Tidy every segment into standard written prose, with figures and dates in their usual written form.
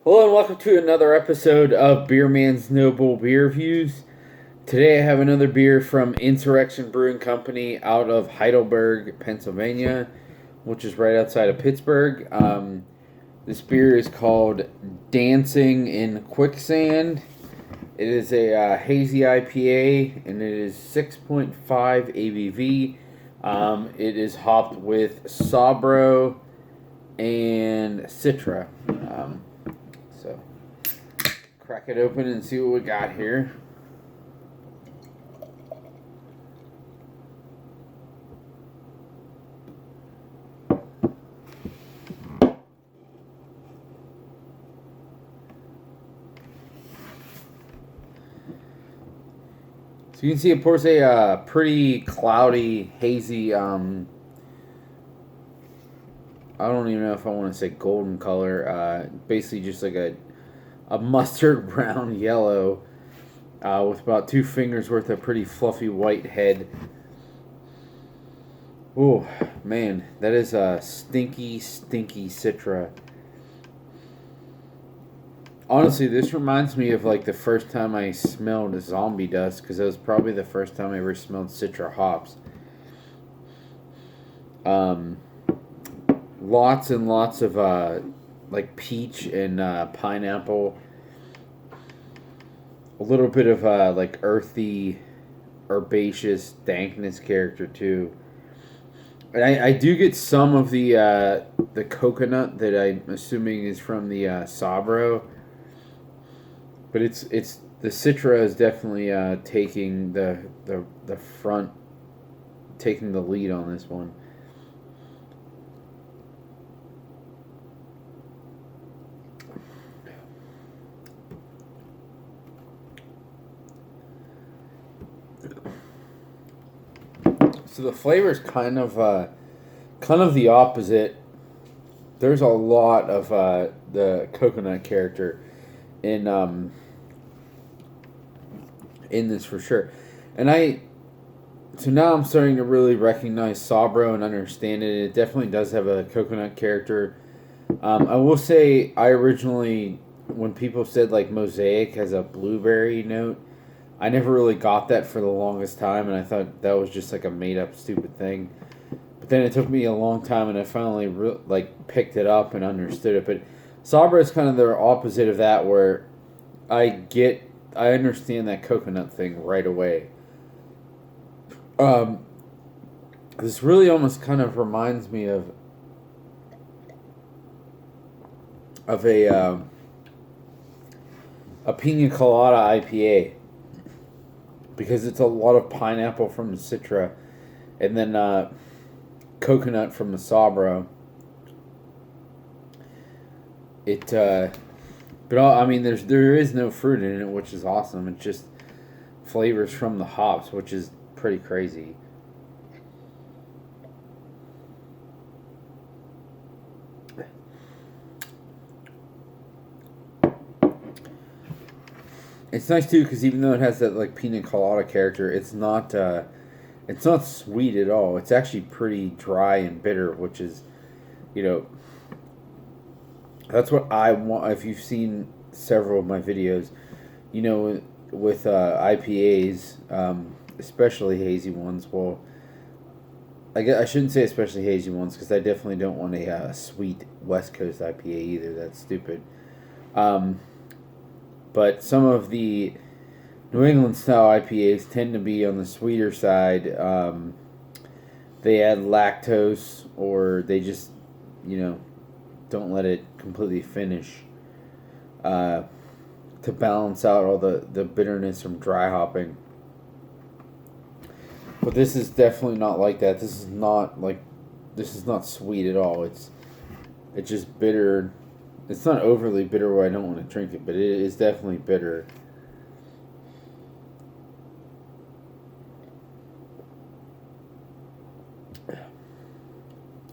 Hello and welcome to another episode of Beer Man's Noble Beer Reviews. Today I have another beer from Insurrection Brewing Company out of Heidelberg, Pennsylvania, which is right outside of Pittsburgh. This beer is called Dancing in Quicksand. It is a hazy IPA and it is 6.5 ABV. It is hopped with Sabro and Citra. So, crack it open and see what we got here. So you can see it pours a pretty cloudy, hazy, I don't even know if I want to say golden color, basically just like a mustard brown yellow with about 2 fingers worth of pretty fluffy white head. Oh man, that is a stinky Citra. Honestly, this reminds me of like the first time I smelled zombie dust, because that was probably the first time I ever smelled Citra hops. Lots and lots of like peach and pineapple. A little bit of like earthy, herbaceous dankness character too. And I do get some of the coconut that I'm assuming is from the Sabro. But it's the Citra is definitely taking the front, taking the lead on this one. So the flavor is kind of the opposite. There's a lot of the coconut character in this for sure, and so now I'm starting to really recognize Sabro and understand it. It definitely does have a coconut character. I will say I originally, when people said like Mosaic has a blueberry note, I never really got that for the longest time, and I thought that was just like a made up stupid thing. But then it took me a long time, and I finally picked it up and understood it. But Sabra is kind of the opposite of that, where I understand that coconut thing right away. This really almost kind of reminds me of a pina colada IPA, because it's a lot of pineapple from the Citra, and then coconut from the Sabro. I mean, there is no fruit in it, which is awesome. It's just flavors from the hops, which is pretty crazy. It's nice too, because even though it has that like pina colada character, it's not sweet at all. It's actually pretty dry and bitter, which is, that's what I want. If you've seen several of my videos, with IPAs, especially hazy ones. Well, I shouldn't say especially hazy ones, because I definitely don't want a sweet West Coast IPA either. That's stupid. But some of the New England style IPAs tend to be on the sweeter side. They add lactose, or they just, don't let it completely finish to balance out all the bitterness from dry hopping. But this is definitely not like that. This is not sweet at all. It's just bitter. It's not overly bitter where I don't want to drink it, but it is definitely bitter.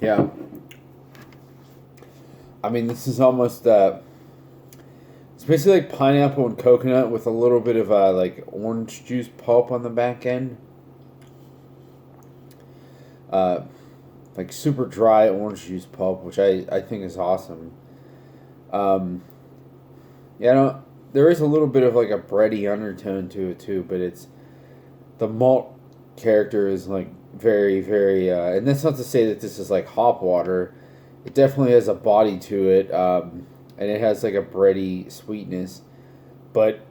Yeah. I mean, this is almost it's basically like pineapple and coconut with a little bit of like orange juice pulp on the back end. Like super dry orange juice pulp, which I think is awesome. Yeah, I don't. There is a little bit of like a bready undertone to it too, but it's the malt character is like very, very. And that's not to say that this is like hop water. It definitely has a body to it, and it has like a bready sweetness. But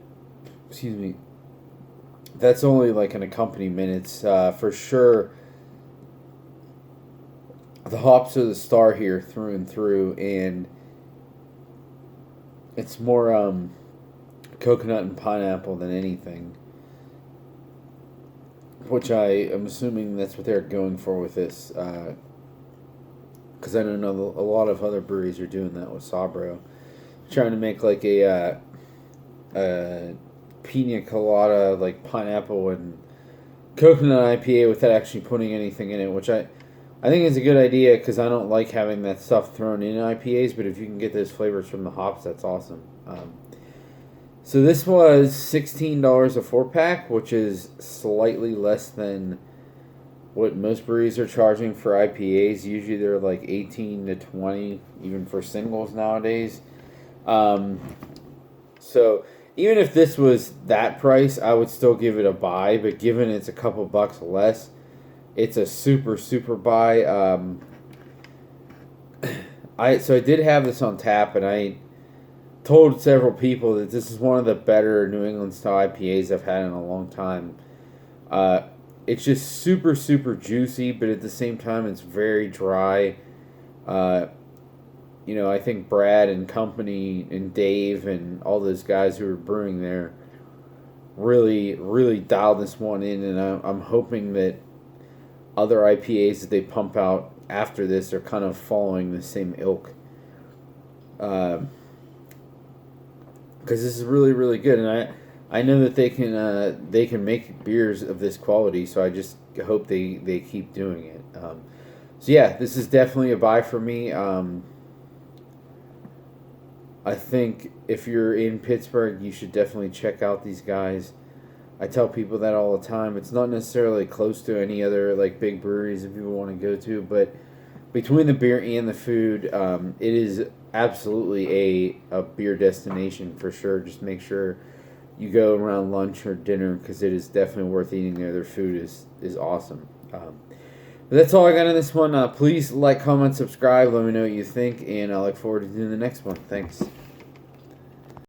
excuse me, that's only like an accompaniment. It's for sure the hops are the star here through and through, and it's more coconut and pineapple than anything. Which I am assuming that's what they're going for with this, because I don't know a lot of other breweries are doing that with Sabro, trying to make like a pina colada like pineapple and coconut IPA without actually putting anything in it, which I think is a good idea because I don't like having that stuff thrown in IPAs. But if you can get those flavors from the hops, that's awesome. So this was $16 a 4-pack, which is slightly less than what most breweries are charging for IPAs. Usually they're like 18 to 20, even for singles nowadays. So even if this was that price, I would still give it a buy. But given it's a couple bucks less, it's a super, super buy. I did have this on tap, and I told several people that this is one of the better New England style IPAs I've had in a long time. It's just super, super juicy, but at the same time, it's very dry. I think Brad and company and Dave and all those guys who were brewing there really, really dialed this one in, and I'm hoping that other IPAs that they pump out after this are kind of following the same ilk. Because this is really, really good, and I know that they can make beers of this quality, so I just hope they keep doing it. So yeah, this is definitely a buy for me. I think if you're in Pittsburgh, you should definitely check out these guys. I tell people that all the time. It's not necessarily close to any other like big breweries that people want to go to, but between the beer and the food, it is absolutely a beer destination for sure. Just make sure you go around lunch or dinner because it is definitely worth eating there. Their food is awesome. But that's all I got on this one. Please like, comment, subscribe. Let me know what you think, and I look forward to doing the next one. Thanks.